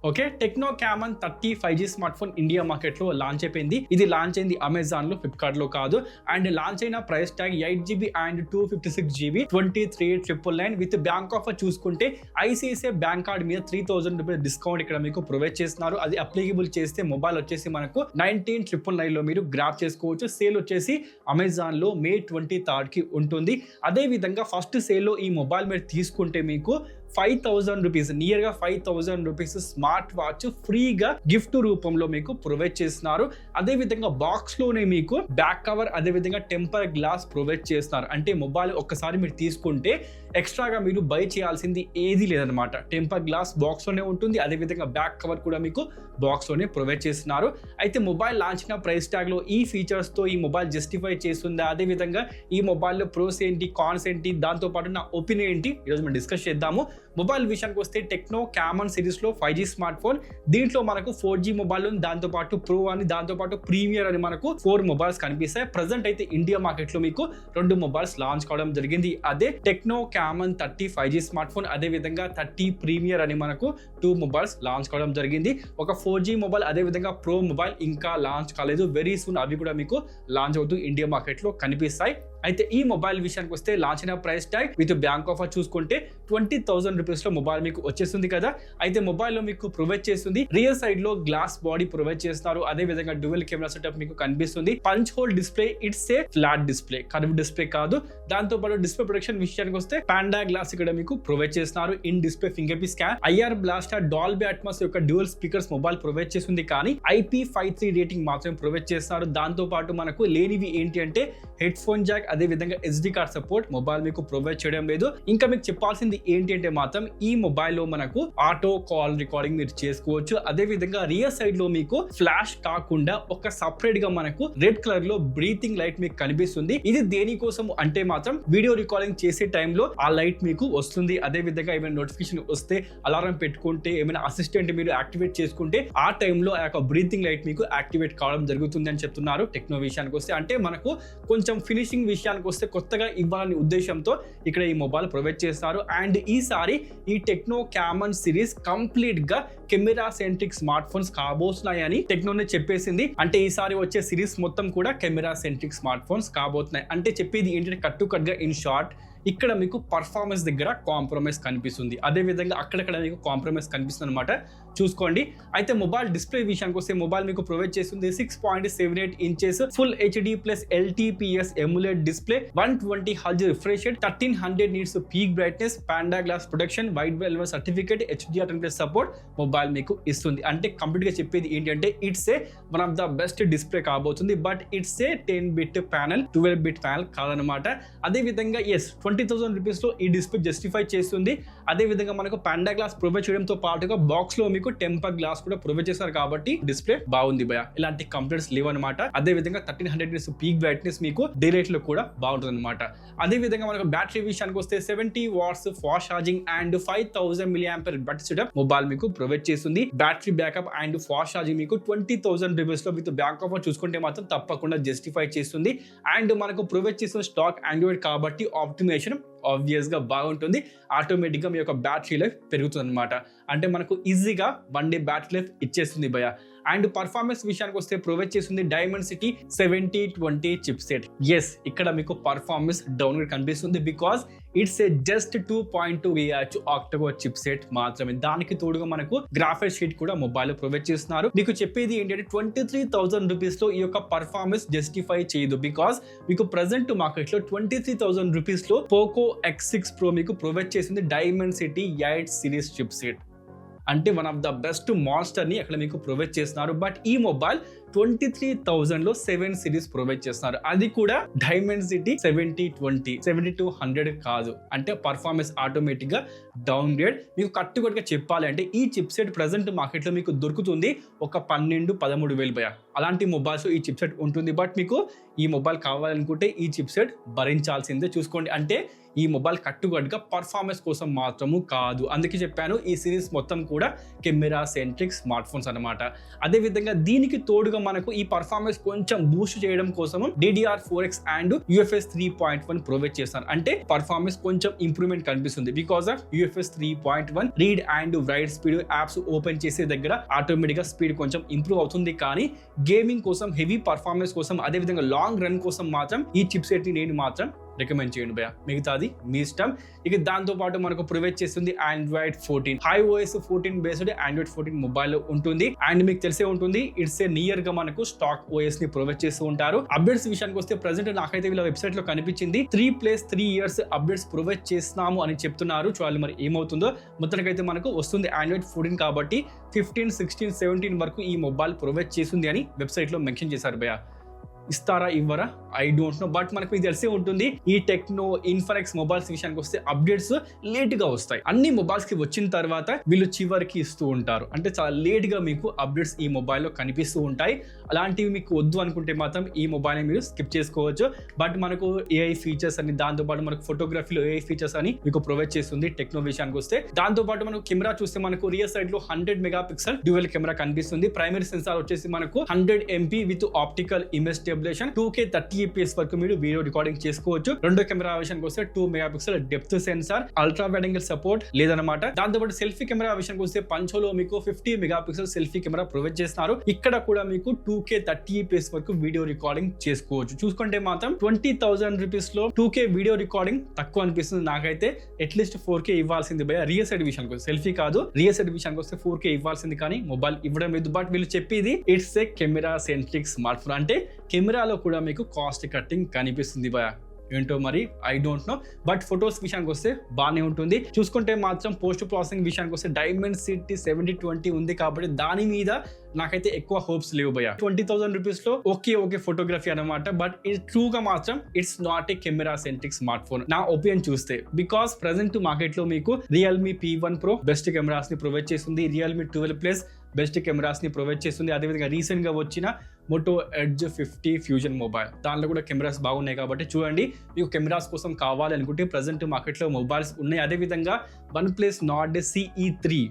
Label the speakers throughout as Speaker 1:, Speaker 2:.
Speaker 1: Okay, techno Camon 30 5G smart phone India market లో launch అయిపోయింది. ఇది లాంచ్ అయింది అమెజాన్ లో, ఫ్లిప్కార్ట్ లో కాదు. అండ్ లాంచ్ అయిన price tag 8GB and 256GB 23,999 with bank offer చూసుకుంటే ఐసిఐసిఐ బ్యాంక్ కార్డ్ మీద 3,000 రూపీస్ డిస్కౌంట్ ఇక్కడ మీకు ప్రొవైడ్ చేస్తున్నారు. అది అప్లికేబుల్ చేస్తే మొబైల్ వచ్చేసి మనకు 19,999 లో మీరు గ్రాప్ చేసుకోవచ్చు. సేల్ వచ్చేసి అమెజాన్ లో May 23rd కి ఉంటుంది. అదే విధంగా ఫస్ట్ సేల్ లో ఈ మొబైల్ మీరు తీసుకుంటే మీకు 5,000 రూపీస్, నియర్ గా 5,000 రూపీస్ స్మార్ట్ వాచ్ ఫ్రీగా గిఫ్ట్ రూపంలో మీకు ప్రొవైడ్ చేస్తున్నారు. అదే విధంగా బాక్స్ లోనే మీకు బ్యాక్ కవర్, అదే విధంగా టెంపర్ గ్లాస్ ప్రొవైడ్ చేస్తున్నారు. అంటే మొబైల్ ఒక్కసారి మీరు తీసుకుంటే ఎక్స్ట్రాగా మీరు బై చేయాల్సింది ఏది లేదనమాట. టెంపర్ గ్లాస్ బాక్స్ లోనే ఉంటుంది, అదే విధంగా బ్యాక్ కవర్ కూడా మీకు బాక్స్ లోనే ప్రొవైడ్ చేస్తున్నారు. అయితే మొబైల్ లాంచ్ అయిన ప్రైస్ ట్యాగ్ లో ఈ ఫీచర్స్ తో ఈ మొబైల్ జస్టిఫై చేస్తుందా, అదే విధంగా ఈ మొబైల్ లో ప్రోస్ ఏంటి, కాన్స్ ఏంటి, దాంతో పాటు నా ఒపీనియన్ ఏంటి, ఈరోజు మనం డిస్కస్ చేద్దాము. మొబైల్ విషయానికి వస్తే టెక్నో క్యామన్ సిరీస్ లో 5G స్మార్ట్ ఫోన్, దీంట్లో మనకు 4G మొబైల్ ఉంది, దాంతో పాటు ప్రో అని, దాంతో పాటు ప్రీమియర్ అని మనకు 4 మొబైల్స్ కనిపిస్తాయి. ప్రెసెంట్ అయితే ఇండియా మార్కెట్ లో మీకు 2 మొబైల్స్ లాంచ్ కావడం జరిగింది. అదే techno Camon 30 5G smart phone, అదే విధంగా 30 ప్రీమియర్ అని మనకు 2 మొబైల్స్ లాంచ్ కావడం జరిగింది. ఒక 4G మొబైల్, అదే విధంగా ప్రో మొబైల్ ఇంకా లాంచ్ కాలేదు. వెరీ సూన్ అవి కూడా మీకు లాంచ్ అవుతూ ఇండియా మార్కెట్ లో కనిపిస్తాయి. అయితే ఈ మొబైల్ విషయానికి వస్తే లాంచ్ అయిన price tag with bank offer చూసుకుంటే 20,000 రూపీస్ లో మొబైల్ మీకు వచ్చేస్తుంది కదా. అయితే మొబైల్ లో మీకు ప్రొవైడ్ చేస్తుంది రియర్ సైడ్ లో గ్లాస్ బాడీ ప్రొవైడ్ చేస్తున్నారు. అదే విధంగా డ్యూయల్ కెమెరా సెటప్ మీకు కనిపిస్తుంది. Punch whole display, it's a flat display, curve display కాదు. దాంతో పాటు డిస్ప్లే ప్రొటెక్షన్ విషయానికి వస్తే పాండా గ్లాస్ ఇక్కడ మీకు ప్రొవైడ్ చేస్తున్నారు. In display finger print scan, IR blaster, Dolby Atmos యొక్క డ్యూయల్ స్పీకర్స్ మొబైల్ ప్రొవైడ్ చేస్తుంది. కానీ IP53 రేటింగ్ మాత్రమే ప్రొవైడ్ చేస్తున్నారు. దాంతో పాటు మనకు లేనివి ఏంటి అంటే హెడ్ ఫోన్ జాక్, అదే విధంగా SD కార్డ్ సపోర్ట్ మొబైల్ మీకు ప్రొవైడ్ చేయడం లేదు. ఇంకా మీకు చెప్పాల్సింది ఏంటి అంటే మాత్రం ఈ మొబైల్ లో మనకు ఆటో కాల్ రికార్డింగ్ మీరు చేసుకోవచ్చు. అదే విధంగా రియర్ సైడ్ లో మీకు ఫ్లాష్ కాకుండా ఒక సపరేట్ గా మనకు రెడ్ కలర్ లో బ్రీతింగ్ లైట్ మీకు కనిపిస్తుంది. ఇది దేనికోసం అంటే మాత్రం వీడియో రికార్డింగ్ చేసే టైంలో ఆ లైట్ మీకు వస్తుంది. అదే విధంగా ఏమైనా నోటిఫికేషన్ వస్తే, అలారం పెట్టుకుంటే, ఏమైనా అసిస్టెంట్ మీరు యాక్టివేట్ చేసుకుంటే ఆ టైంలో ఆ యొక్క బ్రీతింగ్ లైట్ మీకు యాక్టివేట్ కావడం జరుగుతుంది అని చెప్తున్నారు. టెక్నో విషయానికి వస్తే అంటే మనకు కొంచెం ఫినిషింగ్ విషయానికి వస్తే కొత్తగా ఇవ్వాలనే ఉద్దేశంతో ఇక్కడ ఈ మొబైల్ ప్రొవైడ్ చేస్తారు. అండ్ ఈసారి ఈ టెక్నో క్యామన్ సిరీస్ కంప్లీట్ గా కెమెరా సెంట్రిక్ స్మార్ట్ ఫోన్స్ కాబోతున్నాయని టెక్నోనే చెప్పేసింది. అంటే ఈసారి వచ్చే సిరీస్ మొత్తం కూడా కెమెరా సెంట్రిక్ స్మార్ట్ ఫోన్స్ కాబోతున్నాయి. అంటే చెప్పేది ఏంటంటే కట్ గా ఇన్ షార్ట్ ఇక్కడ మీకు పర్ఫార్మెన్స్ దగ్గర కాంప్రమైజ్ కనిపిస్తుంది, అదే విధంగా అక్కడక్కడ మీకు కాంప్రమైజ్ కనిపిస్తుంది అనమాట. చూసుకోండి. అయితే మొబైల్ డిస్ప్లే విషయానికి వస్తే మొబైల్ మీకు ప్రొవైడ్ చేస్తుంది 6.78 inches full HD plus LTPS emulate display, 120 Hz refresh rate, 1300 nits peak brightness, Panda glass protection, wide velvet certificate, HDR10+ support mobile మీకు ఇస్తుంది. అంటే కంప్లీట్ గా చెప్పేది ఏంటంటే it's a one of the best display కాబోతుంది. But it's a 10-bit panel, 12-bit panel కాదనమాట. అదే విధంగా 20,000 రూపీస్ లో ఈ డిస్ప్లే జస్టిఫై చేస్తుంది. అదే విధంగా మనకు పాండా గ్లాస్ ప్రొవైడ్ చేయడంతో పాటుగా బాక్స్ లో మీకు టెంపర్ గ్లాస్ కూడా ప్రొవైడ్ చేస్తారు కాబట్టి డిస్ప్లే బాగుంది భయ. ఇలాంటి కంప్లైంట్స్ లేవు అనమాట. అదే విధంగా 1300 నిట్స్ పీక్ బ్రైట్నెస్ మీకు డే లైట్ లో కూడా బాగుంటుంది అనమాట. అదే విధంగా మనకు బ్యాటరీ విషయానికి వస్తే 70 watts fast charging and 5000 mAh battery setup mobile మీకు ప్రొవైడ్ చేస్తుంది. Battery backup and fast charging మీకు 20,000 రూపీస్ లో విత్ బ్యాక్ ఆఫర్ చూసుకుంటే మాత్రం తప్పకుండా జస్టిఫై చేస్తుంది. అండ్ మనకు ప్రొవైడ్ చేసిన స్టాక్ ఆండ్రాయిడ్ కాబట్టి ఆప్టిమైజేషన్ ఆబ్వియస్ గా బాగుంటుంది. ఆటోమేటిక్ గా మీ యొక్క బ్యాటరీ లైఫ్ పెరుగుతుంది అనమాట. అంటే మనకు ఈజీగా 1 డే బ్యాటరీ లైఫ్ ఇచ్చేస్తుంది భయ. అండ్ పర్ఫార్మెన్స్ విషయానికి వస్తే ప్రొవైడ్ చేస్తుంది డైమెన్సిటీ 7020 చిప్ సెట్. ఎస్, ఇక్కడ మీకు పర్ఫార్మెన్స్ డౌన్గ్రేడ్ కనిపిస్తుంది because it's a just 2.2 GHz octa-core chip set మాత్రమే. దానికి తోడుగా మనకు గ్రాఫిక్స్ షీట్ కూడా మొబైల్ లో ప్రొవైడ్ చేస్తున్నారు. మీకు చెప్పేది ఏంటంటే 23,000 రూపీస్ లో ఈ యొక్క పర్ఫార్మెన్స్ జస్టిఫై చేయదు బికాస్ మీకు ప్రెసెంట్ మార్కెట్ లో 23,000 రూపీస్ లో పోకో X6 Pro మీకు ప్రొవైడ్ చేసింది డైమెన్సిటీ 8 సిరీస్ చిప్ సెట్. అంటే one of the best monster ని అక్కడ మీకు ప్రొవైడ్ చేస్తున్నారు. బట్ ఈ మొబైల్ 23,000 లో 7 సిరీస్ ప్రొవైడ్ చేస్తున్నారు. అది కూడా డైమెన్సిటీ 7020 7200 కాదు. అంటే పర్ఫార్మెన్స్ ఆటోమేటిక్ గా డౌన్ గ్రేడ్. మీకు కట్టుగా చెప్పాలి అంటే ఈ చిప్ సెట్ ప్రెసెంట్ మార్కెట్ లో మీకు దొరుకుతుంది ఒక 12-13 భయ. అలాంటి మొబైల్స్ ఈ చిప్ సెట్ ఉంటుంది. బట్ మీకు ఈ మొబైల్ కావాలనుకుంటే ఈ చిప్ సెట్ భరించాల్సిందే. చూసుకోండి. అంటే ఈ మొబైల్ కట్టుగా పర్ఫార్మెన్స్ కోసం మాత్రము కాదు. అందుకే చెప్పాను ఈ సిరీస్ మొత్తం కూడా కెమెరా సెంట్రిక్ స్మార్ట్ ఫోన్స్ అనమాట. అదే విధంగా దీనికి తోడుగా మనకు ఈ పర్ఫార్మెన్స్ కొంచెం బూస్ట్ చేయడం కోసం DDR4X అండ్ UFS 3.1 ప్రొవైడ్ చేస్తారు. అంటే పర్ఫార్మెన్స్ కొంచెం ఇంప్రూవ్మెంట్ కనిపిస్తుంది because of UFS 3.1 read and right speed apps open చేసే దగ్గర ఆటోమేటిక్ గా స్పీడ్ కొంచెం ఇంప్రూవ్ అవుతుంది. కానీ గేమింగ్ కోసం, హెవీ పర్ఫార్మెన్స్ కోసం, అదే విధంగా లాంగ్ రన్ కోసం మాత్రం ఈ చిప్ సెట్ ని నేను మాత్రం రికమెండ్ చేయండి భయ్యా. మిగతాది మీ ఇష్టం. ఇక దాంతో పాటు మనకు ప్రొవైడ్ చేస్తుంది Android 14 iOS 14 based Android 14 mobile ఉంటుంది. అండ్ మీకు తెలిసే ఉంటుంది ఇట్స్ ఏ నియర్ గా మనకు స్టాక్ OS ని ప్రొవైడ్ చేస్తూ ఉంటారు. అప్డేట్స్ విషయానికి వస్తే ప్రెసెంట్ నాకైతే వీళ్ళ వెబ్సైట్ లో కనిపించింది 3+3 years అప్డేట్స్ ప్రొవైడ్ చేస్తున్నాము అని చెప్తున్నారు. చూడాలి మరి ఏమవుతుందో. మొత్తానికైతే మనకు వస్తుంది Android 14 కాబట్టి 15, 16, 17 వరకు ఈ మొబైల్ ప్రొవైడ్ చేస్తుంది అని వెబ్సైట్ లో మెన్షన్ చేశారు భయ్యా. ఇస్తారా ఇవ్వరా ఐ డోంట్ నో. బట్ మనకు తెలిసే ఉంటుంది ఈ టెక్నో, ఇన్ఫినిక్స్ మొబైల్స్ విషయానికి వస్తే అప్డేట్స్ లేట్ గా వస్తాయి. అన్ని మొబైల్స్ కి వచ్చిన తర్వాత వీళ్ళు చివరికి ఇస్తూ ఉంటారు. అంటే చాలా లేట్ గా మీకు అప్డేట్స్ ఈ మొబైల్లో కనిపిస్తూ ఉంటాయి. అలాంటివి మీకు వద్దు అనుకుంటే మాత్రం ఈ మొబైల్ మీరు స్కిప్ చేసుకోవచ్చు. బట్ మనకు AI ఫీచర్స్ అని, దాంతో పాటు మనకు ఫోటోగ్రఫీలో AI ఫీచర్స్ అని మీకు ప్రొవైడ్ చేస్తుంది టెక్నో విషయానికి వస్తే. దాంతో పాటు మనకు కెమెరా చూస్తే మనకు రియర్ సైడ్ లో 100 MP డ్యూయల్ కెమెరా కనిపిస్తుంది. ప్రైమరీ సెన్సార్ వచ్చేసి మనకు 100 MP with optical image stabilization 2K 30 fps వరకు మీరు వీడియో రికార్డింగ్ చేసుకోవచ్చు. రెండో కెమెరా విషయానికి వస్తే 2 MP depth censor, ultra wide angle support లేదన్నమాట. దాంతో పాటు సెల్ఫీ కెమెరా విషయానికి వస్తే పంచోలో మీకు 50 MP సెల్ఫీ కెమెరా ప్రొవైడ్ చేస్తున్నారు. ఇక్కడ కూడా మీకు 2K 30 fps వరకు వీడియో రికార్డింగ్ చేసుకోవచ్చు. చూసుకుంటే మాత్రం 20,000 రూపీస్ లో 2K వీడియో రికార్డింగ్ తక్కువ అనిపిస్తుంది నాకైతే. అట్లీస్ట్ 4K ఇవ్వాల్సింది భయ. రియర్ సైడ్ విషయానికి వస్తే, సెల్ఫీ కాదు, రియర్ సైడ్ విషయానికి వస్తే 4K ఇవ్వాల్సింది, కానీ మొబైల్ ఇవ్వడం లేదు. బట్ వీళ్ళు చెప్పేది it's a camera centric smart phone. అంటే కెమెరాలో కూడా మీకు కాస్ట్ కట్టింగ్ కనిపిస్తుంది భయ. ఏంటో మరి I don't know. But photos విషయానికి వస్తే బాగానే ఉంటుంది. చూసుకుంటే మాత్రం పోస్ట్ ప్రాసెసింగ్ విషయానికి వస్తే Dimensity 7020 ఉంది కాబట్టి దాని మీద నాకైతే ఎక్కువ హోప్స్ లేవు భయ. 20,000 రూపీస్ లో ఓకే ఫోటోగ్రఫీ అనమాట. బట్ ఇది ట్రూగా మాత్రం it's not a camera centric smart phone నా ఒపీనియన్ చూస్తే. బికాస్ ప్రెసెంట్ మార్కెట్ లో మీకు Realme P1 Pro best cameras ని ప్రొవైడ్ చేస్తుంది. Realme 12 Plus బెస్ట్ కెమెరాస్ ని ప్రొవైడ్ చేస్తుంది. అదేవిధంగా రీసెంట్ గా వచ్చిన Moto Edge 50 ఫ్యూజన్ మొబైల్, దాంట్లో కూడా కెమెరాస్ బాగున్నాయి. కాబట్టి చూడండి, మీకు కెమెరాస్ కోసం కావాలి అనుకుంటే ప్రెసెంట్ మార్కెట్లో మొబైల్స్ ఉన్నాయి. అదేవిధంగా OnePlus Nord CE3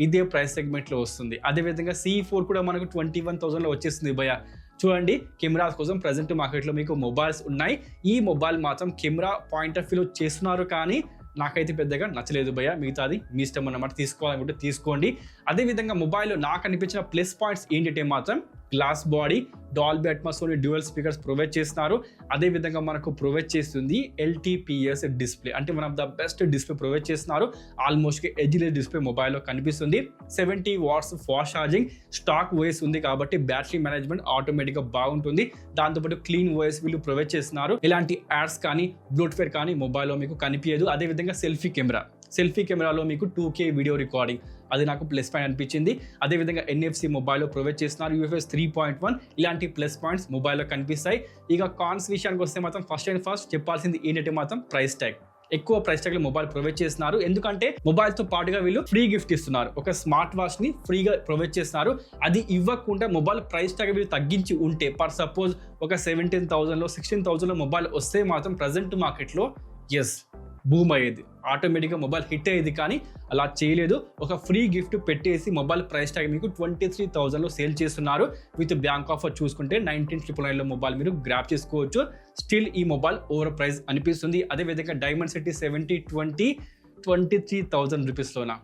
Speaker 1: ఇదే ప్రైస్ సెగ్మెంట్ లో వస్తుంది. అదేవిధంగా CE4 కూడా మనకు 21,000 లో వచ్చేస్తుంది భయ. చూడండి, కెమెరాస్ కోసం ప్రెసెంట్ మార్కెట్లో మీకు మొబైల్స్ ఉన్నాయి. ఈ మొబైల్ మాత్రం కెమెరా పాయింట్ ఆఫ్ వ్యూలో చేస్తున్నారు, కానీ నాకైతే పెద్దగా నచ్చలేదు భయ. మిగతాది మీ ఇష్టం అన్నమాట, తీసుకోవాలనుకుంటే తీసుకోండి. అదేవిధంగా మొబైల్లో నాకు అనిపించిన ప్లస్ పాయింట్స్ ఏంటంటే మాత్రం glass body, Dolby Atmos dual speakers provide చేస్తున్నారు. అదేవిధంగా మనకు ప్రొవైడ్ చేస్తుంది LTPS డిస్ప్లే, అంటే one of the best display provide చేస్తున్నారు. ఆల్మోస్ట్ ఎడ్జ్లెస్ డిస్ప్లే మొబైల్లో కనిపిస్తుంది. 70 watts fast charging, stock OS ఉంది కాబట్టి బ్యాటరీ మేనేజ్మెంట్ ఆటోమేటిక్గా బాగుంటుంది. దాంతోపాటు క్లీన్ OS వీళ్ళు ప్రొవైడ్ చేస్తున్నారు. ఇలాంటి యాడ్స్ కానీ బ్లూటూత్ కానీ మొబైల్లో మీకు కనిపించదు. అదేవిధంగా సెల్ఫీ కెమెరాలో మీకు 2K వీడియో రికార్డింగ్, అది నాకు ప్లస్ పాయింట్ అనిపించింది. అదేవిధంగా NFC మొబైల్లో ప్రొవైడ్ చేస్తున్నారు. UFS 3.1 ఇలాంటి ప్లస్ పాయింట్స్ మొబైల్లో కనిపిస్తాయి. ఇక కాన్స్ విషయానికి వస్తే మాత్రం ఫస్ట్ చెప్పాల్సింది ఏంటంటే మాత్రం ప్రైస్ ట్యాగ్. ఎక్కువ ప్రైస్ ట్యాగ్ లో మొబైల్ ప్రొవైడ్ చేస్తున్నారు. ఎందుకంటే మొబైల్ తో పాటుగా వీళ్ళు ఫ్రీ గిఫ్ట్ ఇస్తున్నారు. ఒక స్మార్ట్ వాచ్ ని ఫ్రీగా ప్రొవైడ్ చేస్తున్నారు. అది ఇవ్వకుండా మొబైల్ ప్రైస్ ట్యాగ్ వీళ్ళు తగ్గించి ఉంటే, పర్ సపోజ్ ఒక 17,000 లో 16,000 లో మొబైల్ వస్తే మాత్రం ప్రజెంట్ మార్కెట్ లో బూమ్ అయ్యేది, ఆటోమేటిక్గా మొబైల్ హిట్ అయ్యేది. కానీ అలా చేయలేదు. ఒక ఫ్రీ గిఫ్ట్ పెట్టేసి మొబైల్ ప్రైస్ ట్యాగ్ మీకు 23,000 లో సేల్ చేస్తున్నారు. విత్ బ్యాంక్ ఆఫర్ చూసుకుంటే 19,999 లో మొబైల్ మీరు గ్రాప్ చేసుకోవచ్చు. స్టిల్ ఈ మొబైల్ ఓవర్ ప్రైస్ అనిపిస్తుంది. అదేవిధంగా Dimensity 7020 23,000 రూపీస్లోనా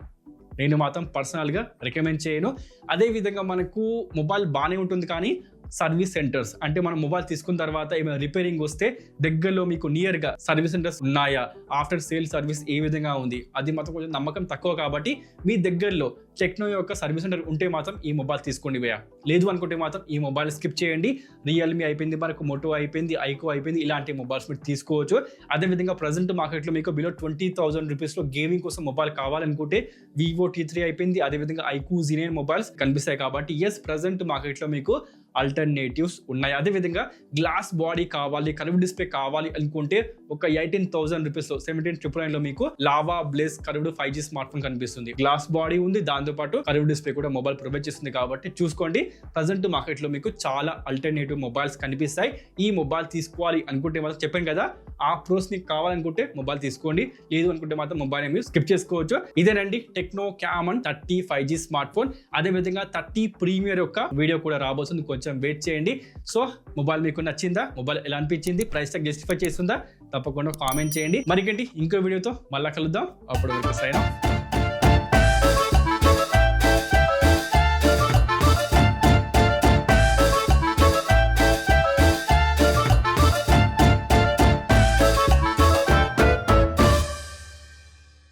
Speaker 1: నేను మాత్రం పర్సనల్గా రికమెండ్ చేయను. అదేవిధంగా మనకు మొబైల్ బాగానే ఉంటుంది, కానీ సర్వీస్ సెంటర్స్, అంటే మనం మొబైల్ తీసుకున్న తర్వాత ఏమైనా రిపేరింగ్ వస్తే దగ్గరలో మీకు నియర్గా సర్వీస్ సెంటర్స్ ఉన్నాయా, ఆఫ్టర్ సేల్ సర్వీస్ ఏ విధంగా ఉంది, అది మాత్రం కొంచెం నమ్మకం తక్కువ. కాబట్టి మీ దగ్గరలో టెక్నో యొక్క సర్వీస్ సెంటర్ ఉంటే మాత్రం ఈ మొబైల్ తీసుకోండి భయ్యా. లేదు అనుకుంటే మాత్రం ఈ మొబైల్ స్కిప్ చేయండి. Realme అయిపోయింది, మనకు Moto అయిపోయింది, ఐకో అయిపోయింది, ఇలాంటి మొబైల్స్ మీరు తీసుకోవచ్చు. అదేవిధంగా ప్రజెంట్ మార్కెట్లో మీకు బిలో 20,000 రూపీస్లో గేమింగ్ కోసం మొబైల్ కావాలనుకుంటే Vivo T3 అయిపోయింది. అదేవిధంగా ఐకో Z9 మొబైల్స్ కనిపిస్తాయి. కాబట్టి ప్రజెంట్ మార్కెట్లో మీకు ఆల్టర్నేటివ్స్ ఉన్నాయి. అదేవిధంగా గ్లాస్ బాడీ కావాలి, కర్వ్ డిస్ప్లే కావాలి అనుకుంటే ఒక 18,000 రూపీస్లో 17,999 లో మీకు lava blaze curved 5G smart phone కనిపిస్తుంది. గ్లాస్ బాడీ ఉంది, దాంతోపాటు కర్వ్ డిస్ప్లే కూడా మొబైల్ ప్రొవైడ్ చేస్తుంది. కాబట్టి చూసుకోండి, ప్రజెంట్ మార్కెట్లో మీకు చాలా ఆల్టర్నేటివ్ మొబైల్స్ కనిపిస్తాయి. ఈ మొబైల్ తీసుకోవాలి అనుకుంటే మాత్రం చెప్పాను కదా, ఆ ప్రోస్ మీకు కావాలనుకుంటే మొబైల్ తీసుకోండి. లేదు అనుకుంటే మాత్రం మొబైల్ మీరు స్కిప్ చేసుకోవచ్చు. ఇదేనండి techno Camon 30 5G smart phone. అదేవిధంగా 30 ప్రీమియర్ యొక్క వీడియో కూడా రాబోతుంది కొంచెం కొంచెం వెయిట్ చేయండి. సో మొబైల్ మీకు నచ్చిందా, మొబైల్ ఎలా అనిపించింది, ప్రైస్ ట్యాగ్ జస్టిఫై చేస్తుందా, తప్పకుండా కామెంట్ చేయండి. మరికంటి ఇంకో వీడియోతో మళ్ళీ కలుద్దాం. అప్పుడు సైన్ ఆఫ్.